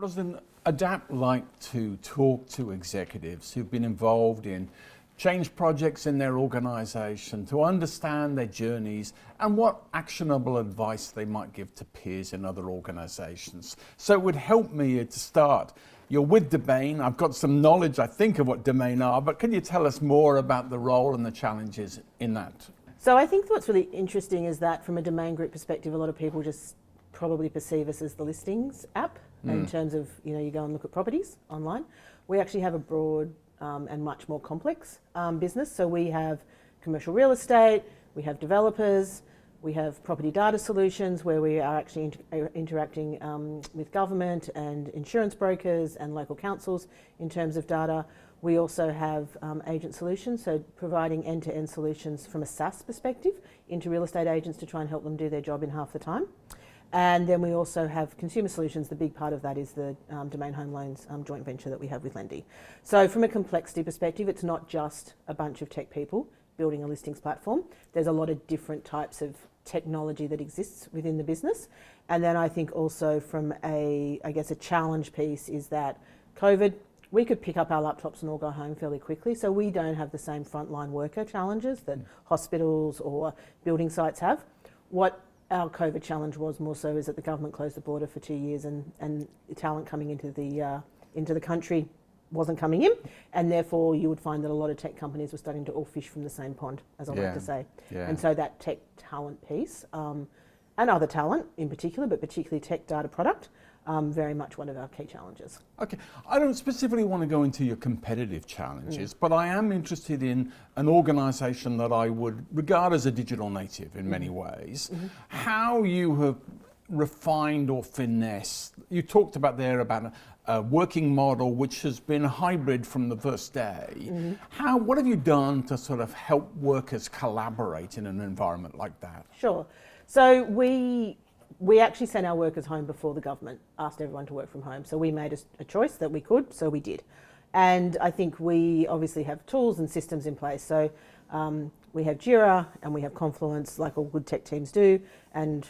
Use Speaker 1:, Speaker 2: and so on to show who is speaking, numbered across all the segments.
Speaker 1: Rosalind, Adapt like to talk to executives who've been involved in change projects in their organisation to understand their journeys and what actionable advice they might give to peers in other organisations. So it would help me to start. You're with Domain. I've got some knowledge, I think, of what Domain are, but can you tell us more about the role and the challenges in that?
Speaker 2: So I think what's really interesting is that from a Domain Group perspective, a lot of people just probably perceive us as the listings app in terms of, you go and look at properties online. We actually have a broad and much more complex business. So we have commercial real estate, we have developers, we have property data solutions where we are actually interacting with government and insurance brokers and local councils in terms of data. We also have agent solutions, so providing end-to-end solutions from a SaaS perspective into real estate agents to try and help them do their job in half the time. And then we also have consumer solutions. The big part of that is the Domain Home Loans joint venture that we have with Lendy. So from a complexity perspective, it's not just a bunch of tech people building a listings platform. There's a lot of different types of technology that exists within the business. And then I think also from a challenge piece is that COVID, we could pick up our laptops and all go home fairly quickly. So we don't have the same frontline worker challenges that hospitals or building sites have. What our COVID challenge was more so is that the government closed the border for 2 years and talent coming into the country wasn't coming in, and therefore you would find that a lot of tech companies were starting to all fish from the same pond, as I like to say. Yeah. And so that tech talent piece, and other talent in particular, but particularly tech data product, very much one of our key challenges.
Speaker 1: Okay, I don't specifically want to go into your competitive challenges, but I am interested in an organisation that I would regard as a digital native in many ways. How you have refined or finessed, you talked about there about a working model which has been hybrid from the first day. What have you done to sort of help workers collaborate in an environment like that?
Speaker 2: Sure. So we actually sent our workers home before the government asked everyone to work from home. So we made a choice that we could, so we did. And I think we obviously have tools and systems in place. So we have Jira and we have Confluence, like all good tech teams do, and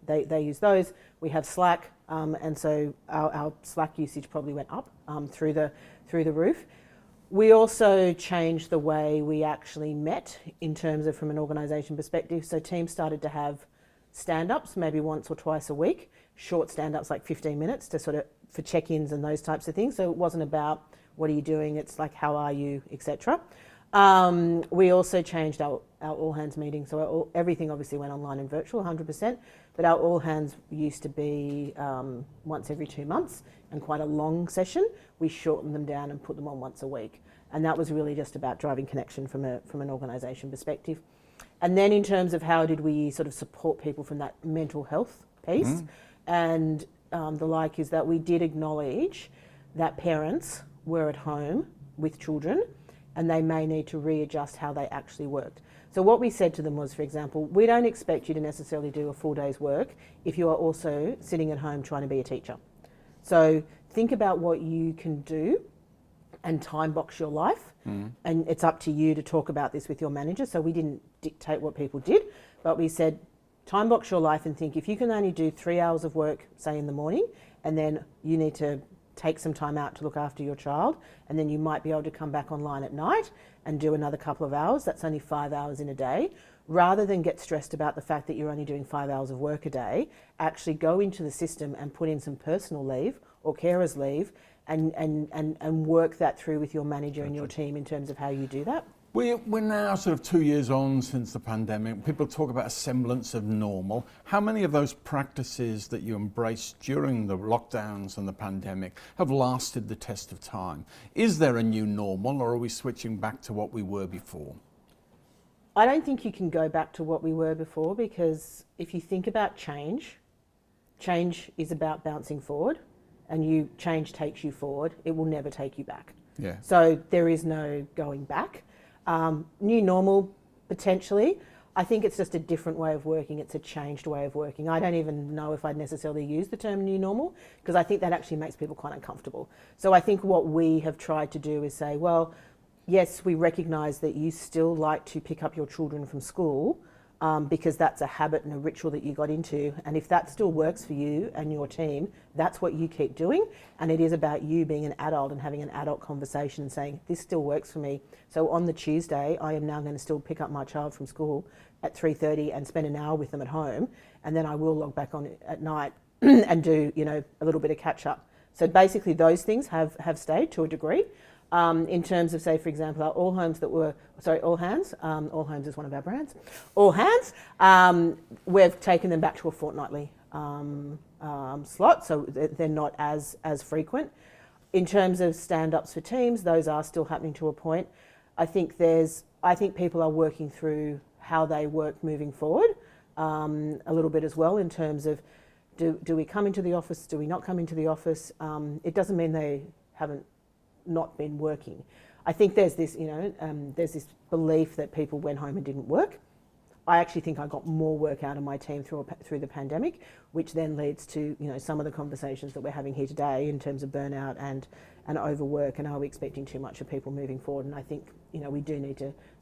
Speaker 2: they use those. We have Slack, and so our Slack usage probably went up through the roof. We also changed the way we actually met in terms of from an organisation perspective. So teams started to have stand-ups maybe once or twice a week, short stand-ups like 15 minutes to sort of for check-ins and those types of things. So it wasn't about what are you doing, it's like how are you, etc. We also changed our all hands meeting. So everything obviously went online and virtual 100%, but our all hands used to be once every 2 months and quite a long session. We shortened them down and put them on once a week. And that was really just about driving connection from an organisation perspective. And then in terms of how did we sort of support people from that mental health piece and the like is that we did acknowledge that parents were at home with children and they may need to readjust how they actually worked. So what we said to them was, for example, we don't expect you to necessarily do a full day's work if you are also sitting at home trying to be a teacher. So think about what you can do and time box your life. And it's up to you to talk about this with your manager. So we didn't dictate what people did, but we said, time box your life and think if you can only do 3 hours of work, say in the morning, and then you need to take some time out to look after your child, and then you might be able to come back online at night and do another couple of hours. That's only 5 hours in a day. Rather than get stressed about the fact that you're only doing 5 hours of work a day, actually go into the system and put in some personal leave or carer's leave and work that through with your manager and your team in terms of how you do that.
Speaker 1: We're now sort of 2 years on since the pandemic. People talk about a semblance of normal. How many of those practices that you embraced during the lockdowns and the pandemic have lasted the test of time? Is there a new normal, or are we switching back to what we were before?
Speaker 2: I don't think you can go back to what we were before, because if you think about change is about bouncing forward, and change takes you forward. It will never take you back.
Speaker 1: Yeah.
Speaker 2: So there is no going back. New normal, potentially. I think it's just a different way of working. It's a changed way of working. I don't even know if I'd necessarily use the term new normal, because I think that actually makes people quite uncomfortable. So I think what we have tried to do is say, well, yes, we recognise that you still like to pick up your children from school because that's a habit and a ritual that you got into. And if that still works for you and your team, that's what you keep doing. And it is about you being an adult and having an adult conversation and saying, this still works for me. So on the Tuesday, I am now going to still pick up my child from school at 3:30 and spend an hour with them at home. And then I will log back on at night and do, a little bit of catch up. So basically those things have stayed to a degree. In terms of, say, for example, our All Hands All Homes is one of our brands, All Hands, we've taken them back to a fortnightly slot, so they're not as frequent. In terms of stand-ups for teams, those are still happening to a point. I think people are working through how they work moving forward a little bit as well, in terms of do we come into the office, do we not come into the office? It doesn't mean they haven't not been working. I think there's this, there's this belief that people went home and didn't work. I actually think I got more work out of my team through the pandemic, which then leads to, some of the conversations that we're having here today in terms of burnout and overwork, and are we expecting too much of people moving forward? And I think,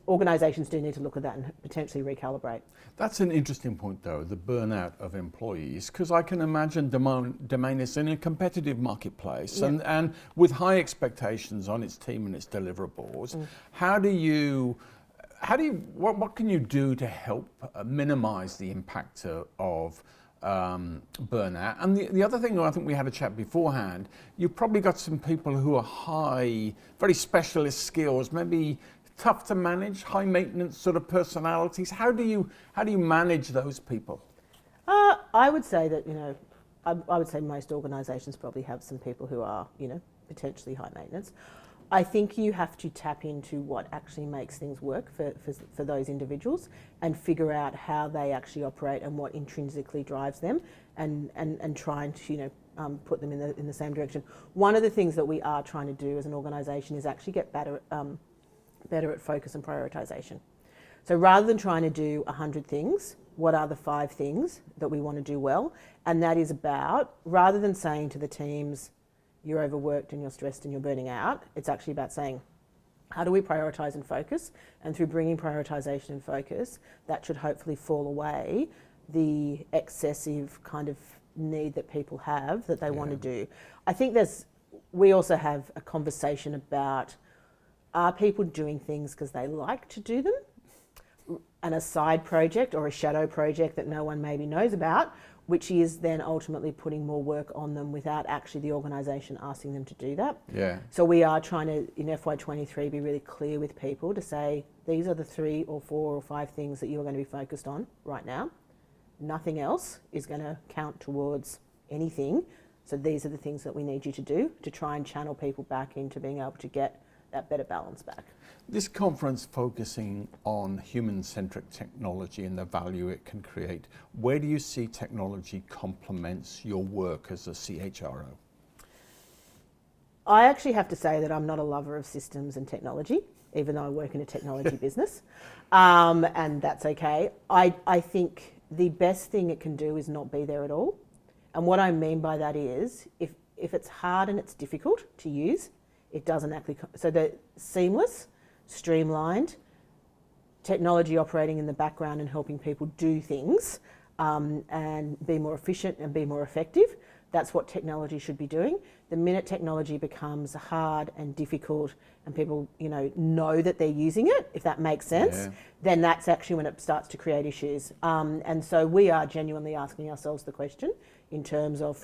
Speaker 2: organisations do need to look at that and potentially recalibrate.
Speaker 1: That's an interesting point, though, the burnout of employees, because I can imagine Domain is in a competitive marketplace,
Speaker 2: Yep.
Speaker 1: and with high expectations on its team and its deliverables. What can you do to help minimise the impact of burnout? And the other thing, I think we had a chat beforehand, you've probably got some people who are very specialist skills, maybe tough to manage, high maintenance sort of personalities. How do you manage those people?
Speaker 2: I would say that, I would say most organisations probably have some people who are, potentially high maintenance. I think you have to tap into what actually makes things work for those individuals and figure out how they actually operate and what intrinsically drives them, and trying to put them in the same direction. One of the things that we are trying to do as an organisation is actually get better at focus and prioritisation. So rather than trying to do 100 things, what are the 5 things that we want to do well? And that is about, rather than saying to the teams, you're overworked and you're stressed and you're burning out, it's actually about saying, how do we prioritise and focus? And through bringing prioritisation and focus, that should hopefully fall away the excessive kind of need that people have that they want to do. I think we also have a conversation about, are people doing things because they like to do them, and a side project or a shadow project that no one maybe knows about, which is then ultimately putting more work on them without actually the organisation asking them to do that.
Speaker 1: Yeah.
Speaker 2: So we are trying to, in FY23, be really clear with people to say, these are the 3 or 4 or 5 things that you're going to be focused on right now. Nothing else is going to count towards anything. So these are the things that we need you to do to try and channel people back into being able to get that better balance back.
Speaker 1: This conference focusing on human-centric technology and the value it can create, where do you see technology complements your work as a CHRO?
Speaker 2: I actually have to say that I'm not a lover of systems and technology, even though I work in a technology business, and that's okay. I think the best thing it can do is not be there at all. And what I mean by that is, if it's hard and it's difficult to use, it doesn't actually, so the seamless, streamlined, technology operating in the background and helping people do things and be more efficient and be more effective, that's what technology should be doing. The minute technology becomes hard and difficult and people, know that they're using it, if that makes sense, then that's actually when it starts to create issues. And so we are genuinely asking ourselves the question in terms of,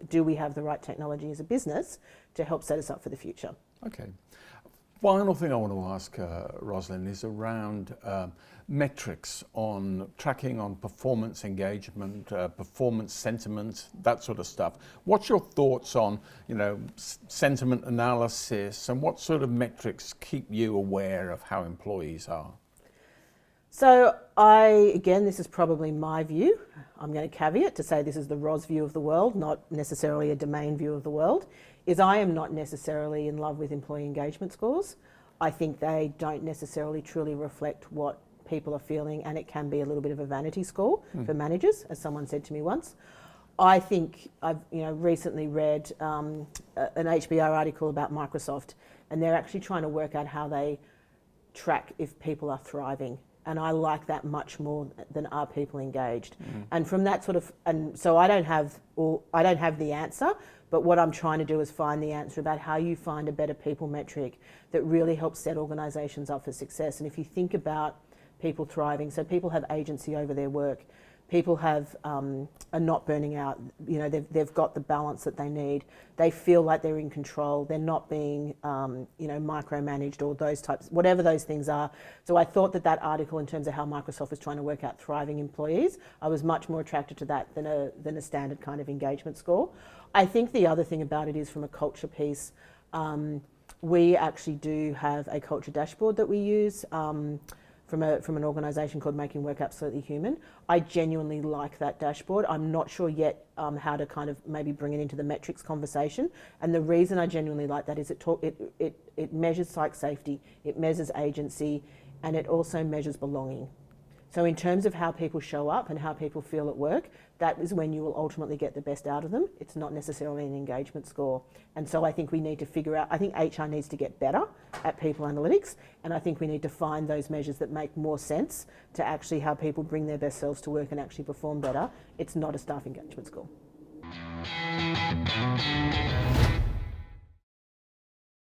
Speaker 2: do we have the right technology as a business to help set us up for the future?
Speaker 1: Okay. Final thing I want to ask, Rosalind, is around metrics on tracking on performance engagement, performance sentiment, that sort of stuff. What's your thoughts on, sentiment analysis, and what sort of metrics keep you aware of how employees are?
Speaker 2: So this is probably my view. I'm going to caveat to say this is the Ros view of the world, not necessarily a Domain view of the world, is I am not necessarily in love with employee engagement scores. I think they don't necessarily truly reflect what people are feeling, and it can be a little bit of a vanity score for managers, as someone said to me once. I think I've recently read an HBR article about Microsoft, and they're actually trying to work out how they track if people are thriving. And I like that much more than are people engaged. And from that sort of, and so I don't have the answer, but what I'm trying to do is find the answer about how you find a better people metric that really helps set organisations up for success. And if you think about people thriving, so people have agency over their work, people are not burning out, you know, they've got the balance that they need, they feel like they're in control, they're not being, you know, micromanaged or those types, whatever those things are. So I thought that article in terms of how Microsoft was trying to work out thriving employees, I was much more attracted to that than a standard kind of engagement score. I think the other thing about it is from a culture piece, we actually do have a culture dashboard that we use, from an organisation called Making Work Absolutely Human. I genuinely like that dashboard. I'm not sure yet how to kind of maybe bring it into the metrics conversation. And the reason I genuinely like that is it measures psych safety, it measures agency, and it also measures belonging. So in terms of how people show up and how people feel at work, that is when you will ultimately get the best out of them. It's not necessarily an engagement score. And so I think we need to figure out, I think HR needs to get better at people analytics, and I think we need to find those measures that make more sense to actually how people bring their best selves to work and actually perform better. It's not a staff engagement score.